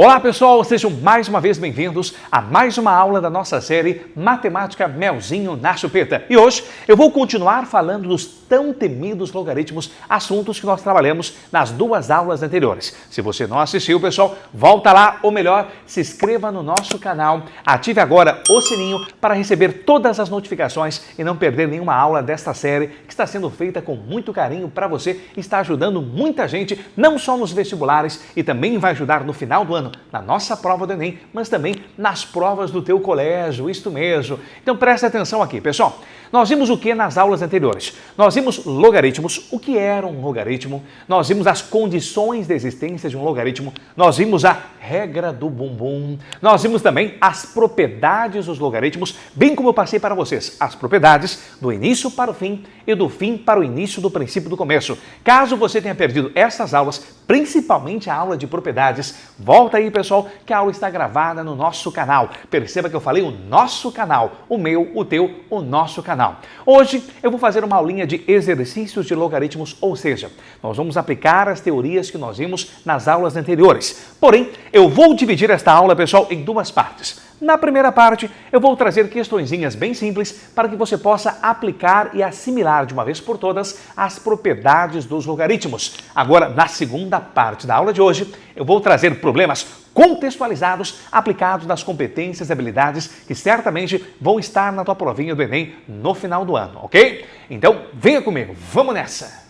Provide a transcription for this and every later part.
Olá pessoal, sejam mais uma vez bem-vindos a mais uma aula da nossa série Matemática Melzinho na Chupeta. E hoje eu vou continuar falando dos tão temidos logaritmos, assuntos que nós trabalhamos nas duas aulas anteriores. Se você não assistiu, pessoal, volta lá, ou melhor, se inscreva no nosso canal, ative agora o sininho para receber todas as notificações e não perder nenhuma aula desta série que está sendo feita com muito carinho para você e está ajudando muita gente, não só nos vestibulares e também vai ajudar no final do ano na nossa prova do Enem, mas também nas provas do teu colégio, isto mesmo. Então preste atenção aqui, pessoal. Nós vimos o que nas aulas anteriores? Nós vimos logaritmos, o que era um logaritmo, nós vimos as condições de existência de um logaritmo, nós vimos a regra do bumbum, nós vimos também as propriedades dos logaritmos, bem como eu passei para vocês, as propriedades do início para o fim e do fim para o início do princípio do começo. Caso você tenha perdido essas aulas, principalmente a aula de propriedades, volta aí, pessoal, que a aula está gravada no nosso canal. Perceba que eu falei o nosso canal, o meu, o teu, o nosso canal. Hoje eu vou fazer uma aulinha de exercícios de logaritmos, ou seja, nós vamos aplicar as teorias que nós vimos nas aulas anteriores. Porém, eu vou dividir esta aula, pessoal, em duas partes. Na primeira parte, eu vou trazer questõezinhas bem simples para que você possa aplicar e assimilar de uma vez por todas as propriedades dos logaritmos. Agora, na segunda parte da aula de hoje, eu vou trazer problemas contextualizados, aplicados nas competências e habilidades que certamente vão estar na tua provinha do Enem no final do ano, ok? Então, venha comigo, vamos nessa!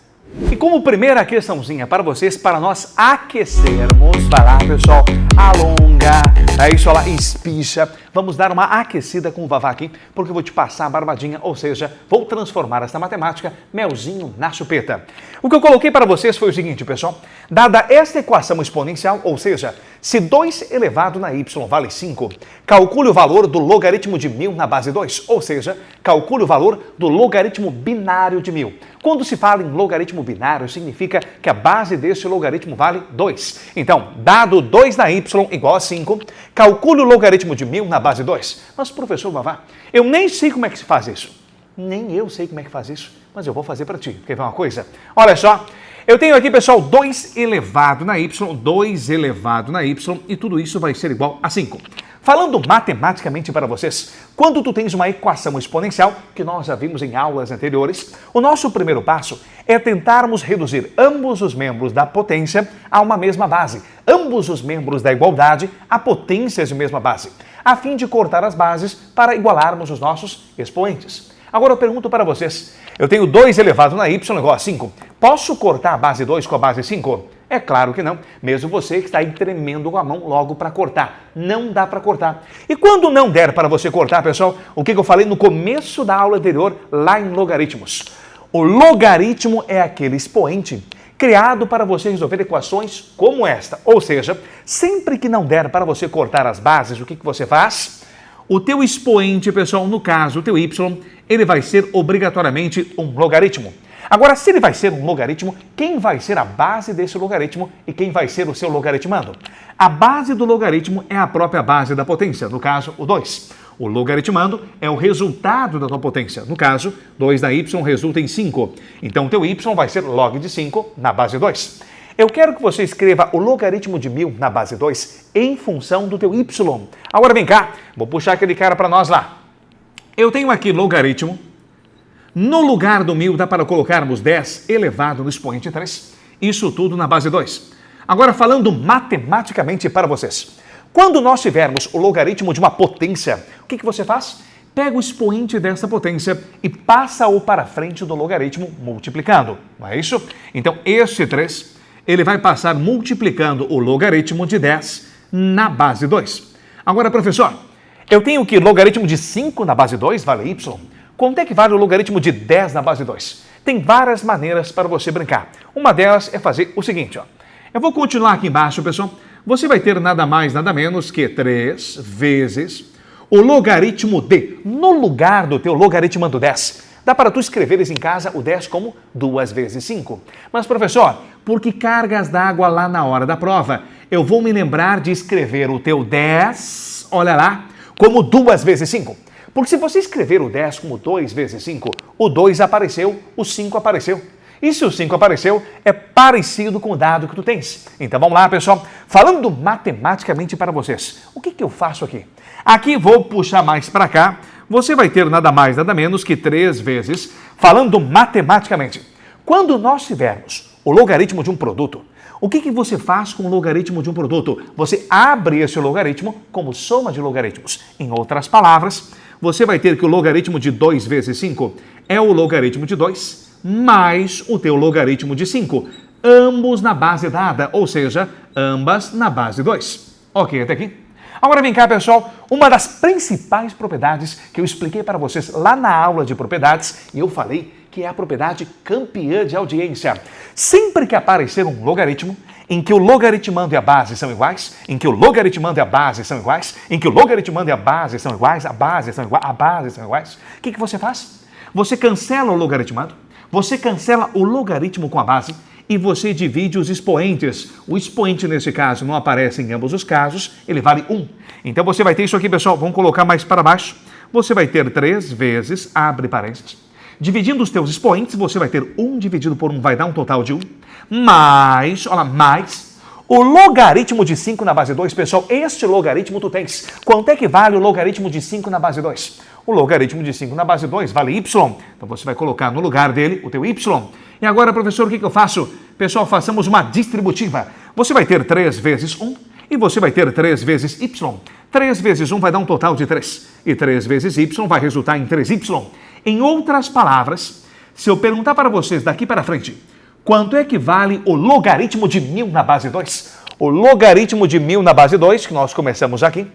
E como primeira questãozinha para vocês, para nós aquecermos, vai lá, pessoal, alonga, é isso lá, espicha. Vamos dar uma aquecida com o Vavá aqui, porque eu vou te passar a barbadinha, ou seja, vou transformar esta matemática melzinho na chupeta. O que eu coloquei para vocês foi o seguinte, pessoal, dada esta equação exponencial, ou seja, se 2 elevado na y vale 5, calcule o valor do logaritmo de 1000 na base 2, ou seja, calcule o valor do logaritmo binário de 1000. Quando se fala em logaritmo binário, significa que a base deste logaritmo vale 2. Então, dado 2 na y igual a 5, calcule o logaritmo de 1000 na base 2. Mas, professor Vavá, eu nem sei como é que se faz isso. Nem eu sei como é que faz isso, mas eu vou fazer para ti. Quer ver uma coisa? Olha só, eu tenho aqui, pessoal, 2 elevado na y, 2 elevado na y, e tudo isso vai ser igual a 5. Falando matematicamente para vocês, quando tu tens uma equação exponencial, que nós já vimos em aulas anteriores, o nosso primeiro passo é tentarmos reduzir ambos os membros da potência a uma mesma base, ambos os membros da igualdade a potências de mesma base, a fim de cortar as bases para igualarmos os nossos expoentes. Agora eu pergunto para vocês, eu tenho 2 elevado na y igual a 5, posso cortar a base 2 com a base 5? É claro que não, mesmo você que está aí tremendo com a mão logo para cortar. Não dá para cortar. E quando não der para você cortar, pessoal, o que eu falei no começo da aula anterior, lá em logaritmos? O logaritmo é aquele expoente criado para você resolver equações como esta. Ou seja, sempre que não der para você cortar as bases, o que você faz? O teu expoente, pessoal, no caso, o teu y, ele vai ser obrigatoriamente um logaritmo. Agora, se ele vai ser um logaritmo, quem vai ser a base desse logaritmo e quem vai ser o seu logaritmando? A base do logaritmo é a própria base da potência, no caso, o 2. O logaritmando é o resultado da tua potência, no caso, 2 da y resulta em 5. Então, o teu y vai ser log de 5 na base 2. Eu quero que você escreva o logaritmo de 1000 na base 2 em função do teu y. Agora vem cá, vou puxar aquele cara para nós lá. Eu tenho aqui logaritmo. No lugar do 1000 dá para colocarmos 10 elevado no expoente 3. Isso tudo na base 2. Agora falando matematicamente para vocês. Quando nós tivermos o logaritmo de uma potência, o que você faz? Pega o expoente dessa potência e passa-o para frente do logaritmo multiplicando. Não é isso? Então este 3, ele vai passar multiplicando o logaritmo de 10 na base 2. Agora, professor, eu tenho que logaritmo de 5 na base 2 vale y. Quanto é que vale o logaritmo de 10 na base 2? Tem várias maneiras para você brincar. Uma delas é fazer o seguinte, ó. Eu vou continuar aqui embaixo, pessoal. Você vai ter nada mais, nada menos que 3 vezes o logaritmo de, no lugar do teu logaritmo do 10. Dá para tu escreveres em casa o 10 como 2 vezes 5. Mas, professor, por que cargas d'água lá na hora da prova? Eu vou me lembrar de escrever o teu 10, olha lá, como 2 vezes 5. Porque se você escrever o 10 como 2 vezes 5, o 2 apareceu, o 5 apareceu. E se o 5 apareceu, é parecido com o dado que tu tens. Então vamos lá, pessoal. Falando matematicamente para vocês, o que eu faço aqui? Aqui vou puxar mais para cá. Você vai ter nada mais, nada menos que 3 vezes, falando matematicamente. Quando nós tivermos o logaritmo de um produto, o que você faz com o logaritmo de um produto? Você abre esse logaritmo como soma de logaritmos. Em outras palavras, você vai ter que o logaritmo de 2 vezes 5 é o logaritmo de 2 mais o teu logaritmo de 5, ambos na base dada, ou seja, ambas na base 2. Ok, até aqui? Agora vem cá, pessoal, uma das principais propriedades que eu expliquei para vocês lá na aula de propriedades, e eu falei que é a propriedade campeã de audiência. Sempre que aparecer um logaritmo em que o logaritmando e a base são iguais, em que o logaritmando e a base são iguais, em que o logaritmando e a base são iguais, a base são iguais, o que você faz? Você cancela o logaritmando, você cancela o logaritmo com a base e você divide os expoentes. O expoente, nesse caso, não aparece em ambos os casos, ele vale 1. Então você vai ter isso aqui, pessoal, vamos colocar mais para baixo. Você vai ter 3 vezes, abre parênteses. Dividindo os teus expoentes, você vai ter 1 dividido por 1, vai dar um total de 1. Mais, olha lá, mais o logaritmo de 5 na base 2, pessoal, este logaritmo tu tens. Quanto é que vale o logaritmo de 5 na base 2? O logaritmo de 5 na base 2 vale y. Então você vai colocar no lugar dele o teu y. E agora, professor, o que eu faço? Pessoal, façamos uma distributiva. Você vai ter 3 vezes 1 e você vai ter 3 vezes y. 3 vezes 1 vai dar um total de 3. E 3 vezes y vai resultar em 3y. Em outras palavras, se eu perguntar para vocês daqui para frente, quanto é que vale o logaritmo de 1000 na base 2? O logaritmo de 1000 na base 2, que nós começamos aqui,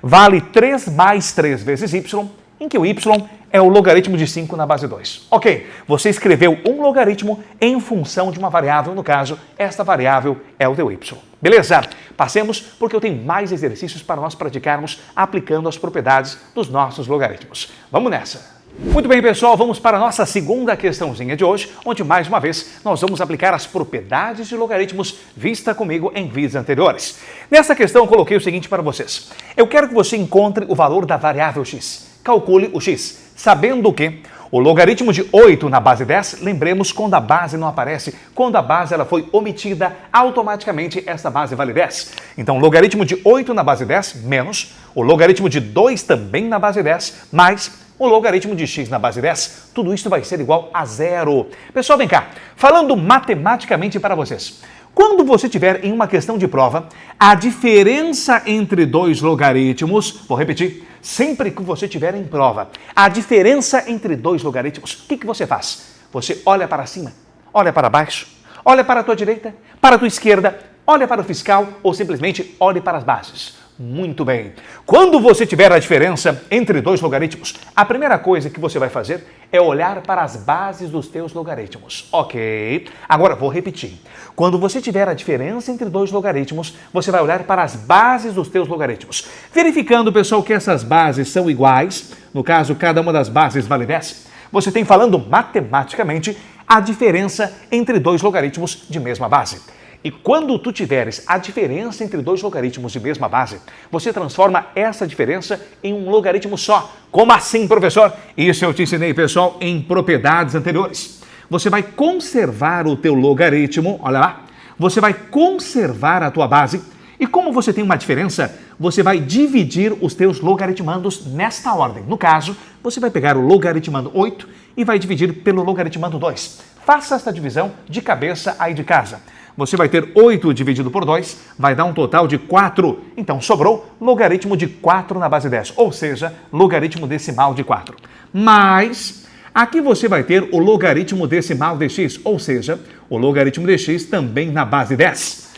vale 3 mais 3 vezes y, em que o y é o logaritmo de 5 na base 2. Ok, você escreveu um logaritmo em função de uma variável, no caso, esta variável é o teu y. Beleza? Passemos porque eu tenho mais exercícios para nós praticarmos aplicando as propriedades dos nossos logaritmos. Vamos nessa! Muito bem, pessoal, vamos para a nossa segunda questãozinha de hoje, onde, mais uma vez, nós vamos aplicar as propriedades de logaritmos vista comigo em vídeos anteriores. Nessa questão, eu coloquei o seguinte para vocês. Eu quero que você encontre o valor da variável x. Calcule o x, sabendo que o logaritmo de 8 na base 10, lembremos quando a base não aparece, quando a base ela foi omitida, automaticamente essa base vale 10. Então, logaritmo de 8 na base 10 menos o logaritmo de 2 também na base 10, mais o logaritmo de x na base 10, tudo isso vai ser igual a 0. Pessoal, vem cá, falando matematicamente para vocês. Quando você tiver em uma questão de prova, a diferença entre dois logaritmos, vou repetir, sempre que você tiver em prova, a diferença entre dois logaritmos, o que você faz? Você olha para cima, olha para baixo, olha para a tua direita, para a tua esquerda, olha para o fiscal ou simplesmente olhe para as bases. Muito bem. Quando você tiver a diferença entre dois logaritmos, a primeira coisa que você vai fazer é olhar para as bases dos teus logaritmos. Ok? Agora vou repetir. Quando você tiver a diferença entre dois logaritmos, você vai olhar para as bases dos teus logaritmos. Verificando, pessoal, que essas bases são iguais, no caso, cada uma das bases vale 10, você tem, falando matematicamente, a diferença entre dois logaritmos de mesma base. E quando tu tiveres a diferença entre dois logaritmos de mesma base, você transforma essa diferença em um logaritmo só. Como assim, professor? Isso eu te ensinei, pessoal, em propriedades anteriores. Você vai conservar o teu logaritmo, olha lá, você vai conservar a tua base e como você tem uma diferença, você vai dividir os teus logaritmandos nesta ordem. No caso, você vai pegar o logaritmando 8 e vai dividir pelo logaritmando 2. Faça esta divisão de cabeça aí de casa. Você vai ter 8 dividido por 2, vai dar um total de 4. Então, sobrou logaritmo de 4 na base 10, ou seja, logaritmo decimal de 4. Mas, aqui você vai ter o logaritmo decimal de x, ou seja, o logaritmo de x também na base 10.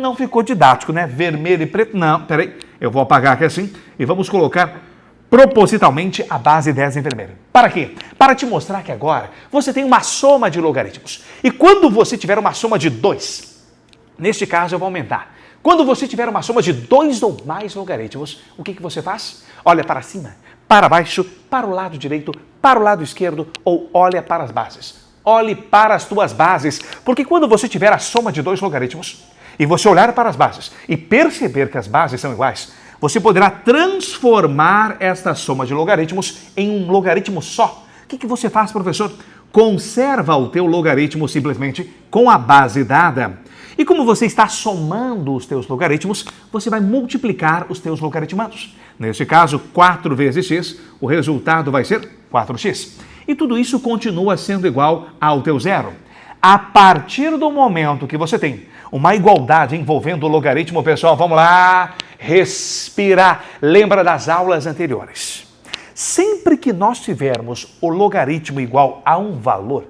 Não ficou didático, né? Vermelho e preto. Não, peraí, eu vou apagar aqui assim e vamos colocar propositalmente a base 10 em vermelho. Para quê? Para te mostrar que agora você tem uma soma de logaritmos. E quando você tiver uma soma de 2, neste caso eu vou aumentar. Quando você tiver uma soma de 2 ou mais logaritmos, o que você faz? Olha para cima, para baixo, para o lado direito, para o lado esquerdo ou olha para as bases. Olhe para as tuas bases, porque quando você tiver a soma de 2 logaritmos e você olhar para as bases e perceber que as bases são iguais, você poderá transformar esta soma de logaritmos em um logaritmo só. O que você faz, professor? conserva o teu logaritmo simplesmente com a base dada. E como você está somando os teus logaritmos, você vai multiplicar os teus logaritmandos. Neste caso, 4 vezes x, o resultado vai ser 4x. E tudo isso continua sendo igual ao teu zero. A partir do momento que você tem uma igualdade envolvendo o logaritmo, pessoal, vamos lá, respirar. Lembra das aulas anteriores. Sempre que nós tivermos o logaritmo igual a um valor,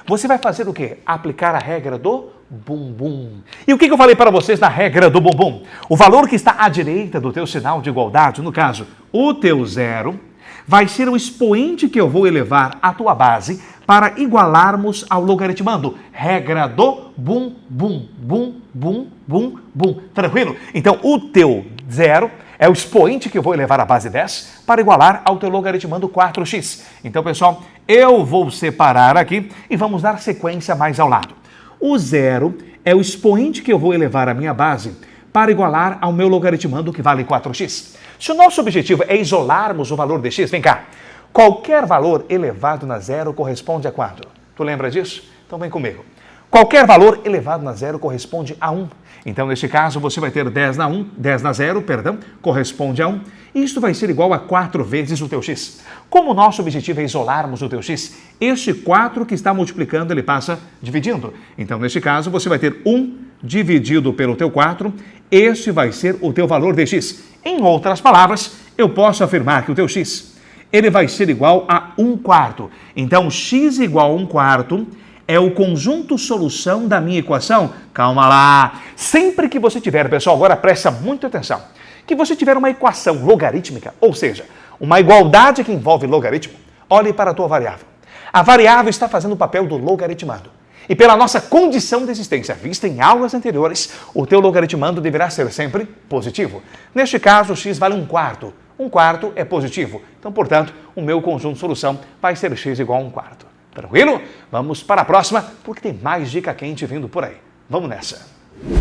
você vai fazer o quê? Aplicar a regra do bumbum. E o que eu falei para vocês na regra do bumbum? O valor que está à direita do teu sinal de igualdade, no caso, o teu zero, vai ser o expoente que eu vou elevar à tua base para igualarmos ao logaritmando. Regra do bum, bum, bum, bum, bum, bum. Tranquilo? Então, o teu zero é o expoente que eu vou elevar à base 10 para igualar ao teu logaritmando 4x. Então, pessoal, eu vou separar aqui e vamos dar sequência mais ao lado. O zero é o expoente que eu vou elevar à minha base para igualar ao meu logaritmando que vale 4x. Se o nosso objetivo é isolarmos o valor de x, vem cá. Qualquer valor elevado na zero corresponde a quanto? Tu lembra disso? Então vem comigo. Qualquer valor elevado na zero corresponde a 1. Então, neste caso, você vai ter 10 na zero, corresponde a 1. E isto vai ser igual a 4 vezes o teu x. Como o nosso objetivo é isolarmos o teu x, este 4 que está multiplicando, ele passa dividindo. Então, neste caso, você vai ter 1 dividido pelo teu 4. Este vai ser o teu valor de x. Em outras palavras, eu posso afirmar que o teu x, ele vai ser igual a 1/4. Então, x igual a 1/4 é o conjunto solução da minha equação. Calma lá. Sempre que você tiver, pessoal, agora presta muita atenção, que você tiver uma equação logarítmica, ou seja, uma igualdade que envolve logaritmo, olhe para a tua variável. A variável está fazendo o papel do logaritmando. E pela nossa condição de existência vista em aulas anteriores, o teu logaritmando deverá ser sempre positivo. Neste caso, x vale 1/4. 1/4 é positivo. Então, portanto, o meu conjunto de solução vai ser x igual a 1/4. Tranquilo? Vamos para a próxima, porque tem mais dica quente vindo por aí. Vamos nessa.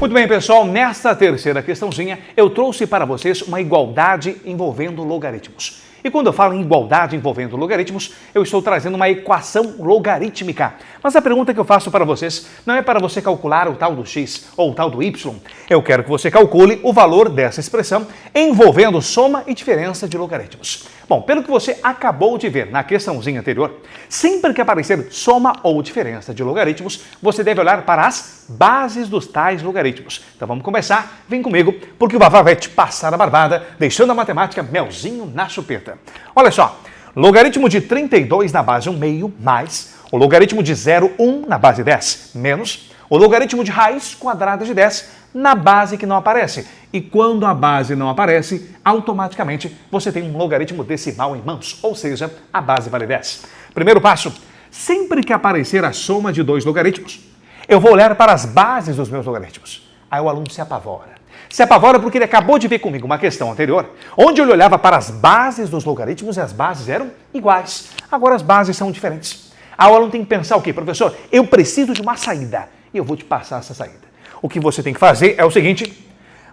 Muito bem, pessoal, nesta terceira questãozinha, eu trouxe para vocês uma igualdade envolvendo logaritmos. E quando eu falo em igualdade envolvendo logaritmos, eu estou trazendo uma equação logarítmica. Mas a pergunta que eu faço para vocês não é para você calcular o tal do x ou o tal do y. Eu quero que você calcule o valor dessa expressão envolvendo soma e diferença de logaritmos. Bom, pelo que você acabou de ver na questãozinha anterior, sempre que aparecer soma ou diferença de logaritmos, você deve olhar para as bases dos tais logaritmos. Então vamos começar? Vem comigo, porque o Vavá vai te passar a barbada, deixando a matemática melzinho na chupeta. Olha só, logaritmo de 32 na base 1/2 mais o logaritmo de 0,1 na base 10 menos o logaritmo de raiz quadrada de 10 na base que não aparece. E quando a base não aparece, automaticamente você tem um logaritmo decimal em mãos, ou seja, a base vale 10. Primeiro passo, sempre que aparecer a soma de dois logaritmos, eu vou olhar para as bases dos meus logaritmos. Aí o aluno se apavora. Se apavora porque ele acabou de ver comigo uma questão anterior, onde ele olhava para as bases dos logaritmos e as bases eram iguais. Agora as bases são diferentes. Aí o aluno tem que pensar o quê? Professor, eu preciso de uma saída. E eu vou te passar essa saída. O que você tem que fazer é o seguinte.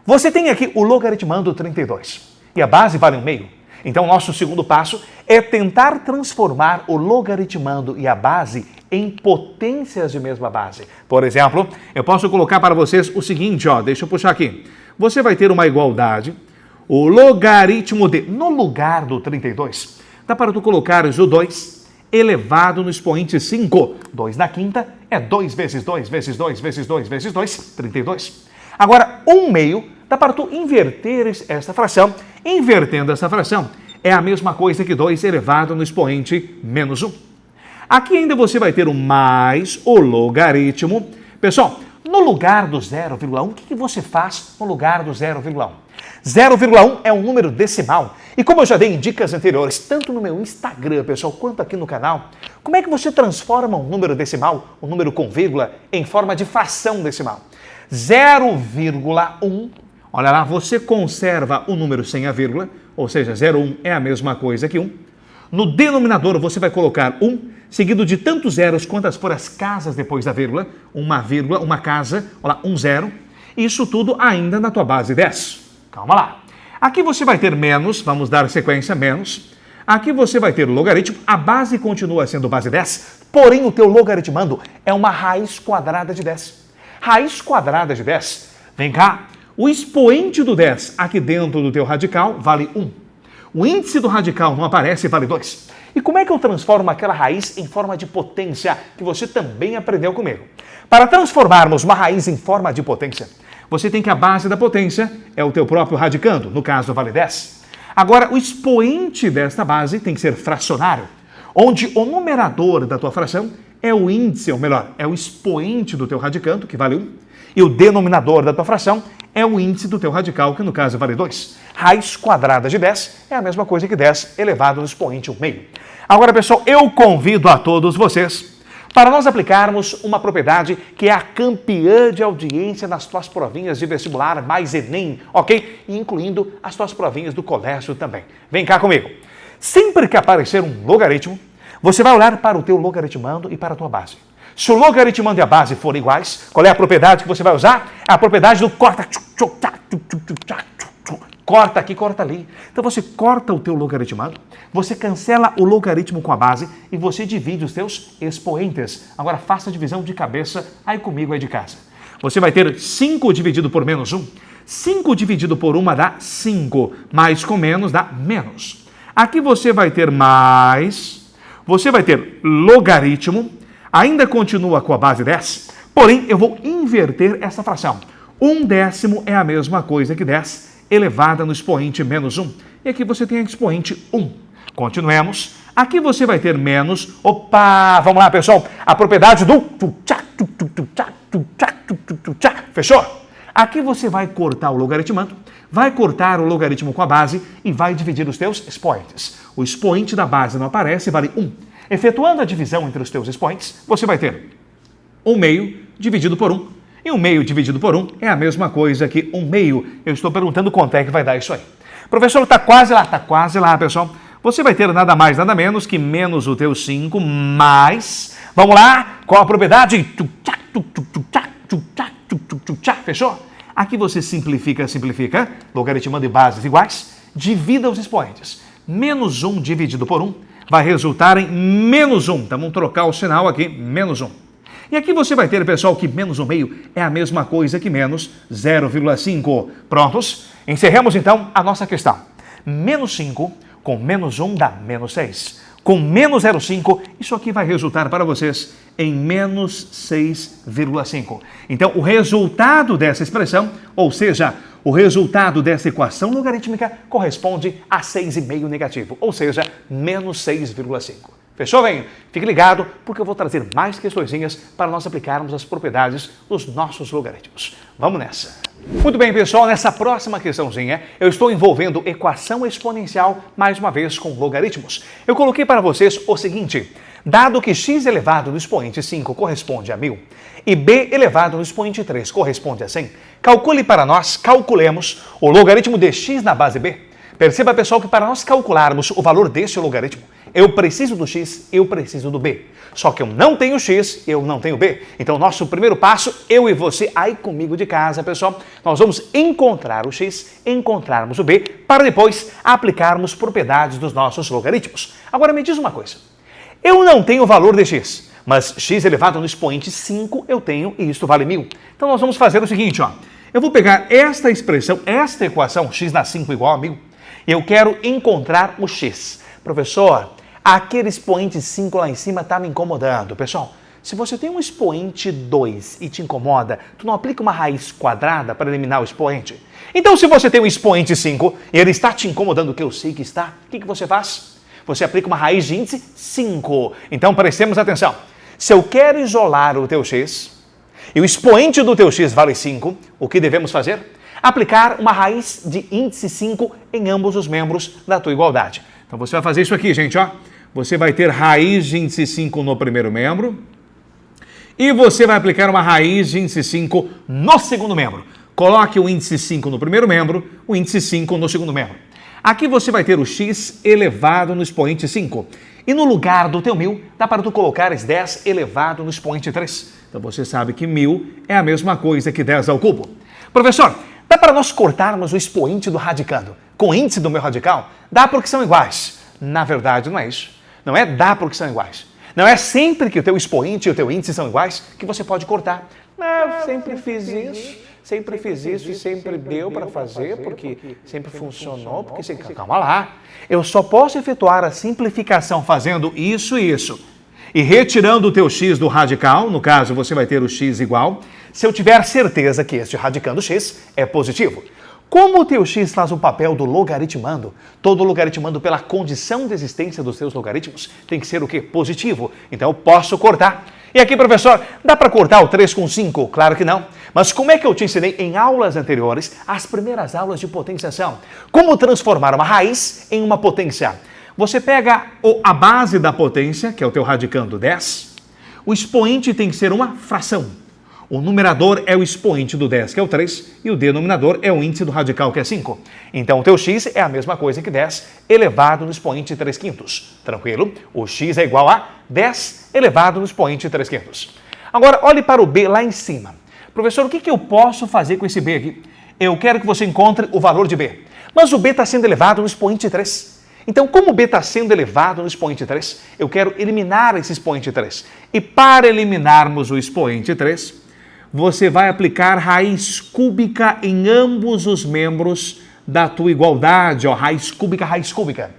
Você tem aqui o logaritmando 32. E a base vale 1/2. Então, o nosso segundo passo é tentar transformar o logaritmando e a base em potências de mesma base. Por exemplo, eu posso colocar para vocês o seguinte, ó, deixa eu puxar aqui. Você vai ter uma igualdade, o logaritmo de, no lugar do 32, dá para tu colocares o 2 elevado no expoente 5. 2 na quinta é 2 vezes 2 vezes 2 vezes 2 vezes 2, 32. Agora, 1/2 dá para tu inverter esta fração. Invertendo essa fração, é a mesma coisa que 2 elevado no expoente menos 1. Aqui ainda você vai ter o mais o logaritmo. Pessoal, no lugar do 0,1, o que você faz no lugar do 0,1? 0,1 é um número decimal. E como eu já dei em dicas anteriores, tanto no meu Instagram, pessoal, quanto aqui no canal, como é que você transforma um número decimal, um número com vírgula, em forma de fração decimal? 0,1, olha lá, você conserva o número sem a vírgula, ou seja, 0,1 é a mesma coisa que 1. No denominador você vai colocar 1, seguido de tantos zeros quantas forem as casas depois da vírgula, uma casa, olha lá, 1 0. Isso tudo ainda na tua base 10. Calma lá. Aqui você vai ter menos, vamos dar sequência, menos. Aqui você vai ter o logaritmo, a base continua sendo base 10, Porém, o teu logaritmando é uma raiz quadrada de 10. Raiz quadrada de 10, vem cá, o expoente do 10 aqui dentro do teu radical vale 1. O índice do radical não aparece, vale 2. E como é que eu transformo aquela raiz em forma de potência que você também aprendeu comigo? Para transformarmos uma raiz em forma de potência, você tem que a base da potência é o teu próprio radicando, no caso vale 10. Agora, o expoente desta base tem que ser fracionário, onde o numerador da tua fração é o índice, ou melhor, é o expoente do teu radicando, que vale 1, e o denominador da tua fração é o índice do teu radical, que no caso vale 2. Raiz quadrada de 10 é a mesma coisa que 10 elevado no expoente 1/2. Agora, pessoal, eu convido a todos vocês para nós aplicarmos uma propriedade que é a campeã de audiência nas tuas provinhas de vestibular mais Enem, ok? E incluindo as tuas provinhas do colégio também. Vem cá comigo. Sempre que aparecer um logaritmo, você vai olhar para o teu logaritmando e para a tua base. Se o logaritmando e a base forem iguais, qual é a propriedade que você vai usar? É a propriedade do corta. Corta aqui, corta ali. Então você corta o teu logaritmando, você cancela o logaritmo com a base e você divide os teus expoentes. Agora faça a divisão de cabeça aí comigo aí de casa. Você vai ter 5 dividido por menos 1. 5 dividido por 1 dá 5, mais com menos dá menos. Aqui você vai ter mais, você vai ter logaritmo, ainda continua com a base 10, porém eu vou inverter essa fração. 1/10 é a mesma coisa que 10 elevada no expoente menos 1. E aqui você tem a expoente 1. Continuemos. Aqui você vai ter menos... Opa! Vamos lá, pessoal. A propriedade do... Fechou? Aqui você vai cortar o logaritmando, vai cortar o logaritmo com a base e vai dividir os teus expoentes. O expoente da base não aparece, vale 1. Efetuando a divisão entre os teus expoentes, você vai ter 1/2 dividido por 1. E 1/2 dividido por 1 é a mesma coisa que 1/2. Eu estou perguntando quanto é que vai dar isso aí. Professor, está quase lá, pessoal. Você vai ter nada mais, nada menos que menos o teu 5 mais... Vamos lá, qual a propriedade? Fechou? Aqui você simplifica. Logaritmando e bases iguais. Divida os expoentes. Menos 1 dividido por 1 vai resultar em menos 1. Então vamos trocar o sinal aqui, menos 1. E aqui você vai ter, pessoal, que menos 1/2 é a mesma coisa que menos 0,5. Prontos? Encerramos, então, a nossa questão. Menos 5 com menos 1 dá menos 6. Com menos 0,5, isso aqui vai resultar para vocês em menos 6,5. Então, o resultado dessa expressão, ou seja, o resultado dessa equação logarítmica corresponde a 6,5 negativo, ou seja, menos 6,5. Fechou, velho? Fique ligado, porque eu vou trazer mais questõezinhas para nós aplicarmos as propriedades dos nossos logaritmos. Vamos nessa! Muito bem, pessoal, nessa próxima questãozinha, eu estou envolvendo equação exponencial, mais uma vez, com logaritmos. Eu coloquei para vocês o seguinte: dado que x elevado no expoente 5 corresponde a 1000 e b elevado no expoente 3 corresponde a 100, calculemos o logaritmo de x na base b. Perceba, pessoal, que para nós calcularmos o valor deste logaritmo, eu preciso do x, eu preciso do b. Só que eu não tenho x, eu não tenho b. Então, nosso primeiro passo, eu e você, aí comigo de casa, pessoal, nós vamos encontrar o x, encontrarmos o b, para depois aplicarmos propriedades dos nossos logaritmos. Agora, me diz uma coisa. Eu não tenho o valor de x, mas x elevado no expoente 5 eu tenho e isto vale 1000. Então, nós vamos fazer o seguinte, ó. Eu vou pegar esta expressão, esta equação, x na 5 igual a 1000, e eu quero encontrar o x. Professor, aquele expoente 5 lá em cima está me incomodando. Pessoal, se você tem um expoente 2 e te incomoda, tu não aplica uma raiz quadrada para eliminar o expoente? Então, se você tem um expoente 5 e ele está te incomodando, que eu sei que está, o que você faz? Você aplica uma raiz de índice 5. Então, prestemos atenção. Se eu quero isolar o teu x e o expoente do teu x vale 5, o que devemos fazer? Aplicar uma raiz de índice 5 em ambos os membros da tua igualdade. Então, você vai fazer isso aqui, gente, ó. Você vai ter raiz de índice 5 no primeiro membro e você vai aplicar uma raiz de índice 5 no segundo membro. Coloque o índice 5 no primeiro membro, o índice 5 no segundo membro. Aqui você vai ter o x elevado no expoente 5. E no lugar do teu 1000, dá para tu colocares 10 elevado no expoente 3. Então você sabe que 1000 é a mesma coisa que 10 ao cubo. Professor, dá para nós cortarmos o expoente do radicando com o índice do meu radical? Dá porque são iguais. Na verdade, não é isso. Não é dá porque são iguais. Não é sempre que o teu expoente e o teu índice são iguais que você pode cortar. Não, eu sempre fiz isso e sempre deu para fazer, porque sempre funcionou, porque sempre... Calma lá. Eu só posso efetuar a simplificação fazendo isso e isso. E retirando o teu x do radical, no caso você vai ter o x igual, se eu tiver certeza que este radicando x é positivo. Como o teu x faz o papel do logaritmando, todo logaritmando pela condição de existência dos seus logaritmos tem que ser o quê? Positivo. Então eu posso cortar. E aqui, professor, dá para cortar o 3 com 5? Claro que não. Mas como é que eu te ensinei em aulas anteriores, as primeiras aulas de potenciação? Como transformar uma raiz em uma potência? Você pega a base da potência, que é o teu radicando 10, o expoente tem que ser uma fração. O numerador é o expoente do 10, que é o 3, e o denominador é o índice do radical, que é 5. Então, o teu x é a mesma coisa que 10 elevado no expoente 3/5. Tranquilo? O x é igual a 10 elevado no expoente 3/5. Agora, olhe para o b lá em cima. Professor, o que eu posso fazer com esse b aqui? Eu quero que você encontre o valor de b. Mas o b está sendo elevado no expoente 3. Então, como o b está sendo elevado no expoente 3, eu quero eliminar esse expoente 3. E para eliminarmos o expoente 3... você vai aplicar raiz cúbica em ambos os membros da tua igualdade, ó, raiz cúbica.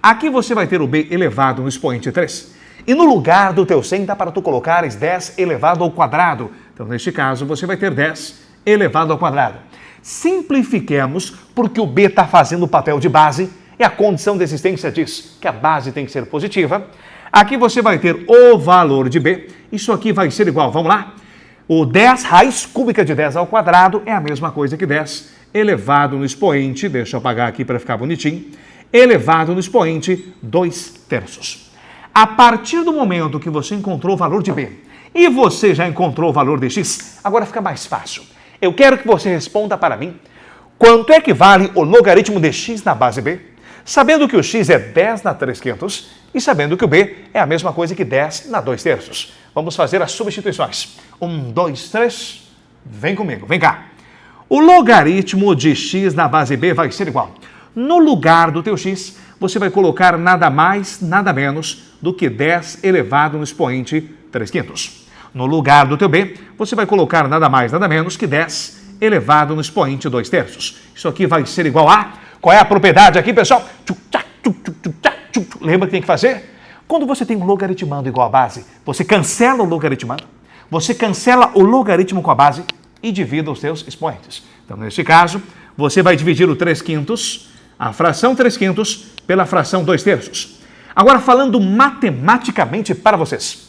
Aqui você vai ter o b elevado no expoente 3. E no lugar do teu 100 dá para tu colocares 10 elevado ao quadrado. Então, neste caso, você vai ter 10 elevado ao quadrado. Simplifiquemos, porque o b está fazendo o papel de base e a condição de existência diz que a base tem que ser positiva. Aqui você vai ter o valor de b. Isso aqui vai ser igual, vamos lá? O 10 raiz cúbica de 10 ao quadrado é a mesma coisa que 10 elevado no expoente, deixa eu apagar aqui para ficar bonitinho, elevado no expoente 2/3. A partir do momento que você encontrou o valor de b e você já encontrou o valor de x, agora fica mais fácil. Eu quero que você responda para mim quanto é que vale o logaritmo de x na base b, sabendo que o x é 10 na 3/5 e sabendo que o b é a mesma coisa que 10 na 2/3. Vamos fazer as substituições. 1, 2, 3, vem comigo, vem cá. O logaritmo de x na base b vai ser igual. No lugar do teu x, você vai colocar nada mais, nada menos do que 10 elevado no expoente 3/5. No lugar do teu b, você vai colocar nada mais, nada menos que 10 elevado no expoente 2/3. Isso aqui vai ser igual a... Qual é a propriedade aqui, pessoal? Lembra que tem que fazer? Quando você tem um logaritmando igual a base, você cancela o logaritmando, você cancela o logaritmo com a base e divida os seus expoentes. Então, neste caso, você vai dividir o 3/5, a fração 3/5, pela fração 2/3. Agora, falando matematicamente para vocês.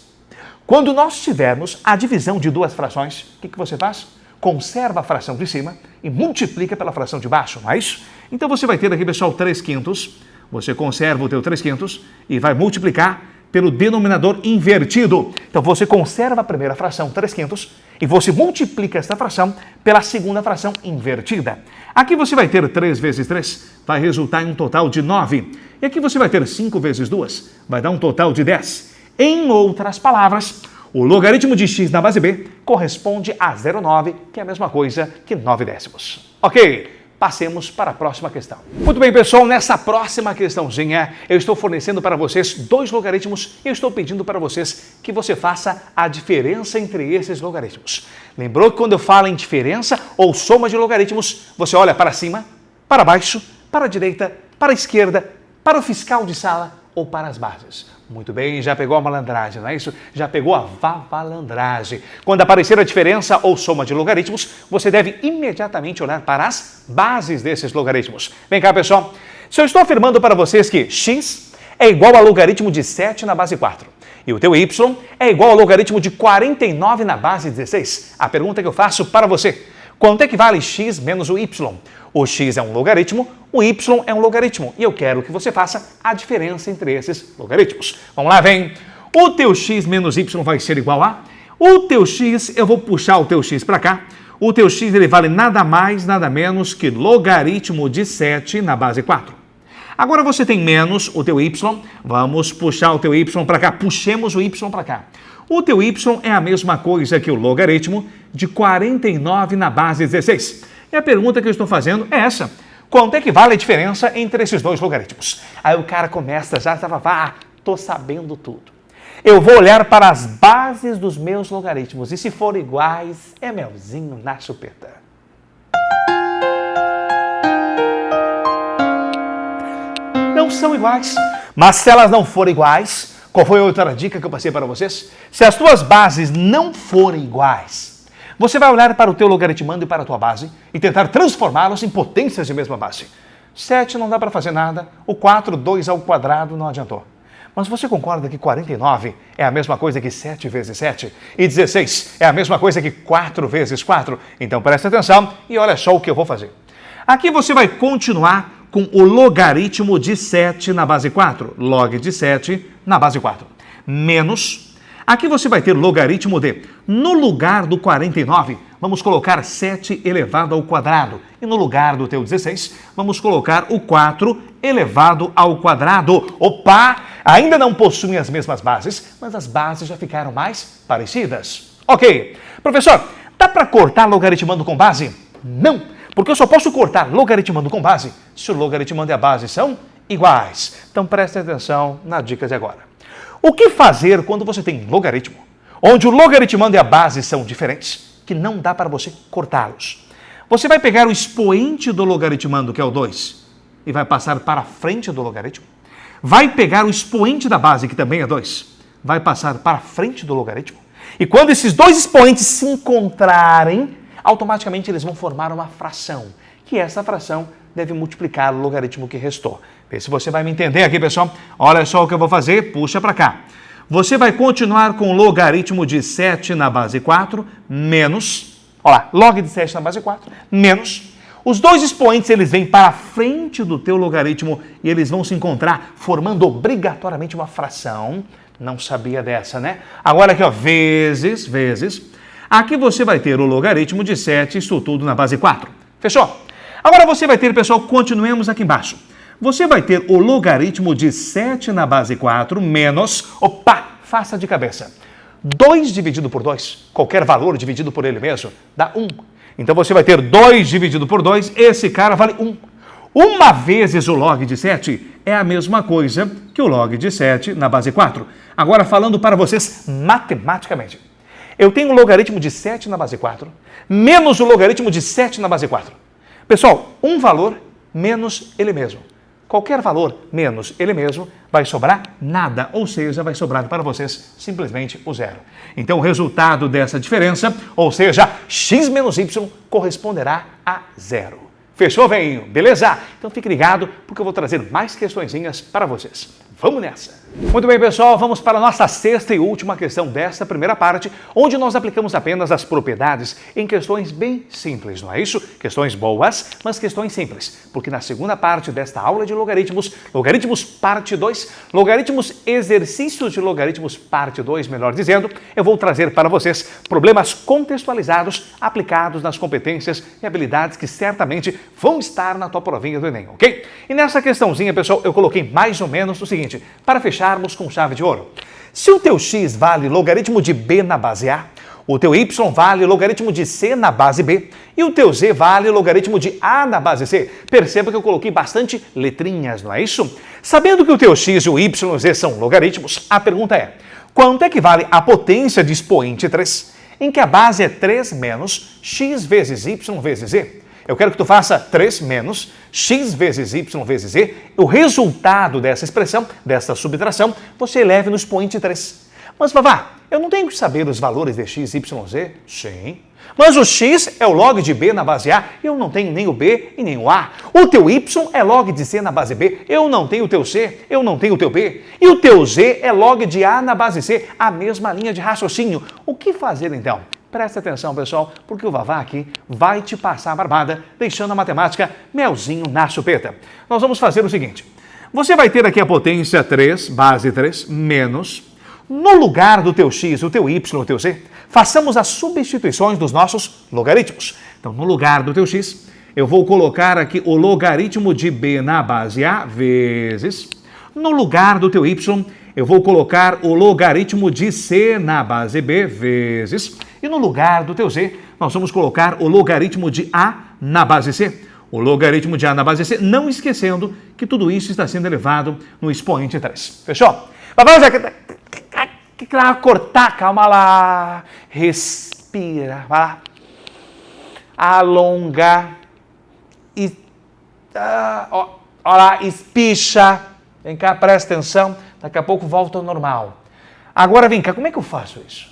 Quando nós tivermos a divisão de duas frações, o que você faz? Conserva a fração de cima e multiplica pela fração de baixo, não é isso? Então, você vai ter aqui, pessoal, 3/5. Você conserva o teu 3/5 e vai multiplicar pelo denominador invertido. Então, você conserva a primeira fração, 3/5, e você multiplica esta fração pela segunda fração invertida. Aqui você vai ter 3 vezes 3, vai resultar em um total de 9. E aqui você vai ter 5 vezes 2, vai dar um total de 10. Em outras palavras, o logaritmo de x na base b corresponde a 0,9, que é a mesma coisa que 9/10. Ok? Passemos para a próxima questão. Muito bem, pessoal, nessa próxima questãozinha, eu estou fornecendo para vocês dois logaritmos e eu estou pedindo para vocês que você faça a diferença entre esses logaritmos. Lembrou que quando eu falo em diferença ou soma de logaritmos, você olha para cima, para baixo, para a direita, para a esquerda, para o fiscal de sala ou para as bases. Muito bem, já pegou a malandragem, não é isso? Já pegou a vavalandragem. Quando aparecer a diferença ou soma de logaritmos, você deve imediatamente olhar para as bases desses logaritmos. Vem cá, pessoal. Se eu estou afirmando para vocês que x é igual ao logaritmo de 7 na base 4 e o teu y é igual ao logaritmo de 49 na base 16, a pergunta que eu faço para você: quanto é que vale x menos o y? O x é um logaritmo, o y é um logaritmo. E eu quero que você faça a diferença entre esses logaritmos. Vamos lá, vem. O teu x menos y vai ser igual a... O teu x, eu vou puxar o teu x para cá. O teu x ele vale nada mais, nada menos que logaritmo de 7 na base 4. Agora você tem menos o teu y. Vamos puxar o teu y para cá. Puxemos o y para cá. O teu y é a mesma coisa que o logaritmo de 49 na base 16. E a pergunta que eu estou fazendo é essa: quanto é que vale a diferença entre esses dois logaritmos? Aí o cara começa já, tô sabendo tudo. Eu vou olhar para as bases dos meus logaritmos e se forem iguais, é melzinho na chupeta. Não são iguais, mas se elas não forem iguais, qual foi a outra dica que eu passei para vocês? Se as tuas bases não forem iguais, você vai olhar para o teu logaritmando e para a tua base e tentar transformá-los em potências de mesma base. 7 não dá para fazer nada, o 4, 2 ao quadrado não adiantou. Mas você concorda que 49 é a mesma coisa que 7 vezes 7? E 16 é a mesma coisa que 4 vezes 4? Então presta atenção e olha só o que eu vou fazer. Aqui você vai continuar com o logaritmo de 7 na base 4. Log de 7 na base 4. Menos, aqui você vai ter logaritmo de, no lugar do 49, vamos colocar 7 elevado ao quadrado. E no lugar do teu 16, vamos colocar o 4 elevado ao quadrado. Opa! Ainda não possuem as mesmas bases, mas as bases já ficaram mais parecidas. Ok. Professor, dá para cortar logaritmando com base? Não! Porque eu só posso cortar logaritmando com base se o logaritmando e a base são iguais. Então preste atenção na dica de agora. O que fazer quando você tem um logaritmo, onde o logaritmando e a base são diferentes, que não dá para você cortá-los? Você vai pegar o expoente do logaritmando, que é o 2, e vai passar para a frente do logaritmo. Vai pegar o expoente da base, que também é 2, vai passar para a frente do logaritmo. E quando esses dois expoentes se encontrarem, automaticamente eles vão formar uma fração, que essa fração deve multiplicar o logaritmo que restou. Vê se você vai me entender aqui, pessoal. Olha só o que eu vou fazer, puxa para cá. Você vai continuar com o logaritmo de 7 na base 4, menos, olha lá, log de 7 na base 4, menos, os dois expoentes eles vêm para a frente do teu logaritmo e eles vão se encontrar formando obrigatoriamente uma fração. Não sabia dessa, né? Agora aqui, ó, vezes. Aqui você vai ter o logaritmo de 7, isso tudo na base 4. Fechou? Agora você vai ter, pessoal, continuemos aqui embaixo. Você vai ter o logaritmo de 7 na base 4 menos, opa, faça de cabeça. 2 dividido por 2, qualquer valor dividido por ele mesmo, dá 1. Então você vai ter 2 dividido por 2, esse cara vale 1. 1 vezes o log de 7 é a mesma coisa que o log de 7 na base 4. Agora falando para vocês matematicamente. Eu tenho o logaritmo de 7 na base 4, menos o logaritmo de 7 na base 4. Pessoal, um valor menos ele mesmo. Qualquer valor menos ele mesmo vai sobrar nada, ou seja, vai sobrar para vocês simplesmente o zero. Então o resultado dessa diferença, ou seja, x menos y, corresponderá a zero. Fechou, velhinho? Beleza? Então fique ligado, porque eu vou trazer mais questõezinhas para vocês. Vamos nessa! Muito bem, pessoal, vamos para a nossa sexta e última questão desta primeira parte, onde nós aplicamos apenas as propriedades em questões bem simples, não é isso? Questões boas, mas questões simples, porque na segunda parte desta aula de logaritmos, logaritmos parte 2, logaritmos exercícios de logaritmos parte 2, melhor dizendo, eu vou trazer para vocês problemas contextualizados, aplicados nas competências e habilidades que certamente vão estar na tua provinha do Enem, ok? E nessa questãozinha, pessoal, eu coloquei mais ou menos o seguinte, para fecharmos com chave de ouro. Se o teu x vale logaritmo de b na base A, o teu y vale logaritmo de c na base B e o teu z vale logaritmo de a na base C. Perceba que eu coloquei bastante letrinhas, não é isso? Sabendo que o teu x e o y e o z são logaritmos, a pergunta é, quanto é que vale a potência de expoente 3, em que a base é 3 menos x vezes y vezes z? Eu quero que tu faça 3 menos x vezes y vezes z. O resultado dessa expressão, dessa subtração, você eleve no expoente 3. Mas, Vavá, eu não tenho que saber os valores de x, y, z? Sim. Mas o x é o log de b na base A, eu não tenho nem o b e nem o a. O teu y é log de c na base B, eu não tenho o teu c, eu não tenho o teu b. E o teu z é log de a na base C, a mesma linha de raciocínio. O que fazer então? Presta atenção, pessoal, porque o Vavá aqui vai te passar a barbada, deixando a matemática melzinho na chupeta. Nós vamos fazer o seguinte. Você vai ter aqui a potência 3, base 3, menos, no lugar do teu x, o teu y, o teu z, façamos as substituições dos nossos logaritmos. Então, no lugar do teu x, eu vou colocar aqui o logaritmo de b na base A, vezes, no lugar do teu y, eu vou colocar o logaritmo de c na base B, vezes, e no lugar do teu z, nós vamos colocar o logaritmo de a na base c. O logaritmo de a na base c, não esquecendo que tudo isso está sendo elevado no expoente 3. Fechou? que lá cortar? Calma lá. Respira. Vai lá. Alonga. E, olha lá, espicha. Vem cá, presta atenção. Daqui a pouco volta ao normal. Agora vem cá, como é que eu faço isso?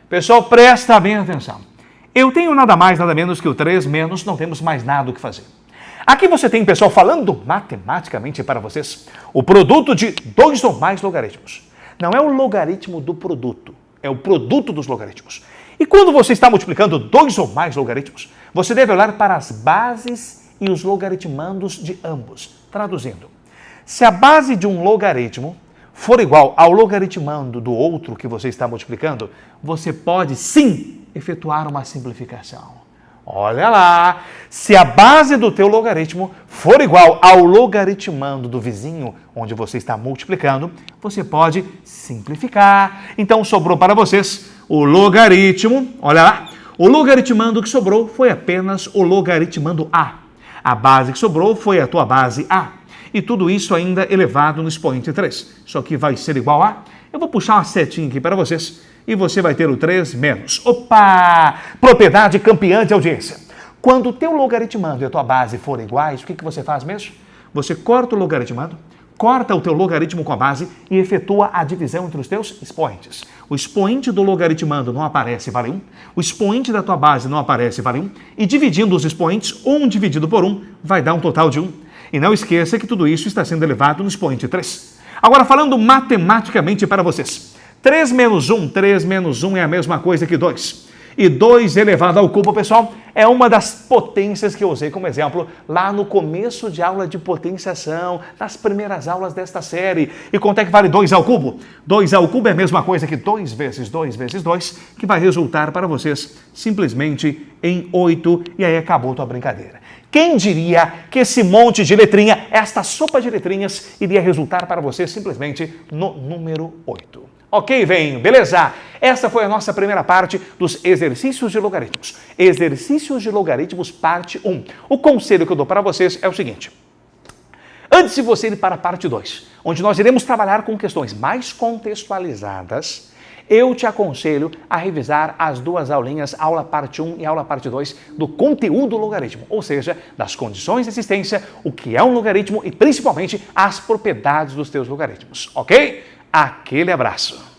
Pessoal, presta bem atenção. Eu tenho nada mais, nada menos que o 3 menos, não temos mais nada o que fazer. Aqui você tem, pessoal, falando matematicamente para vocês, o produto de 2 ou mais logaritmos. Não é o logaritmo do produto, é o produto dos logaritmos. E quando você está multiplicando 2 ou mais logaritmos, você deve olhar para as bases e os logaritmandos de ambos. Traduzindo, se a base de um logaritmo for igual ao logaritmando do outro que você está multiplicando, você pode sim efetuar uma simplificação. Olha lá, se a base do teu logaritmo for igual ao logaritmando do vizinho onde você está multiplicando, você pode simplificar. Então sobrou para vocês o logaritmo, olha lá, o logaritmando que sobrou foi apenas o logaritmando A. A base que sobrou foi a tua base A. E tudo isso ainda elevado no expoente 3. Isso aqui vai ser igual a... Eu vou puxar uma setinha aqui para vocês e você vai ter o 3 menos. Opa! Propriedade campeã de audiência. Quando o teu logaritmando e a tua base forem iguais, o que você faz mesmo? Você corta o logaritmando, corta o teu logaritmo com a base e efetua a divisão entre os teus expoentes. O expoente do logaritmando não aparece, vale 1. O expoente da tua base não aparece, vale 1. E dividindo os expoentes, 1 dividido por 1 vai dar um total de 1. E não esqueça que tudo isso está sendo elevado no expoente 3. Agora, falando matematicamente para vocês. 3 menos 1 é a mesma coisa que 2. E 2 elevado ao cubo, pessoal, é uma das potências que eu usei como exemplo lá no começo de aula de potenciação, nas primeiras aulas desta série. E quanto é que vale 2 ao cubo? 2 ao cubo é a mesma coisa que 2 vezes 2 vezes 2, que vai resultar para vocês simplesmente em 8, e aí acabou a tua brincadeira. Quem diria que esse monte de letrinha, esta sopa de letrinhas, iria resultar para você simplesmente no número 8? Ok, vem, beleza? Essa foi a nossa primeira parte dos exercícios de logaritmos. Exercícios de logaritmos, parte 1. O conselho que eu dou para vocês é o seguinte. Antes de você ir para a parte 2, onde nós iremos trabalhar com questões mais contextualizadas, eu te aconselho a revisar as 2 aulinhas, aula parte 1 e aula parte 2, do conteúdo logaritmo, ou seja, das condições de existência, o que é um logaritmo e principalmente as propriedades dos teus logaritmos, ok? Aquele abraço!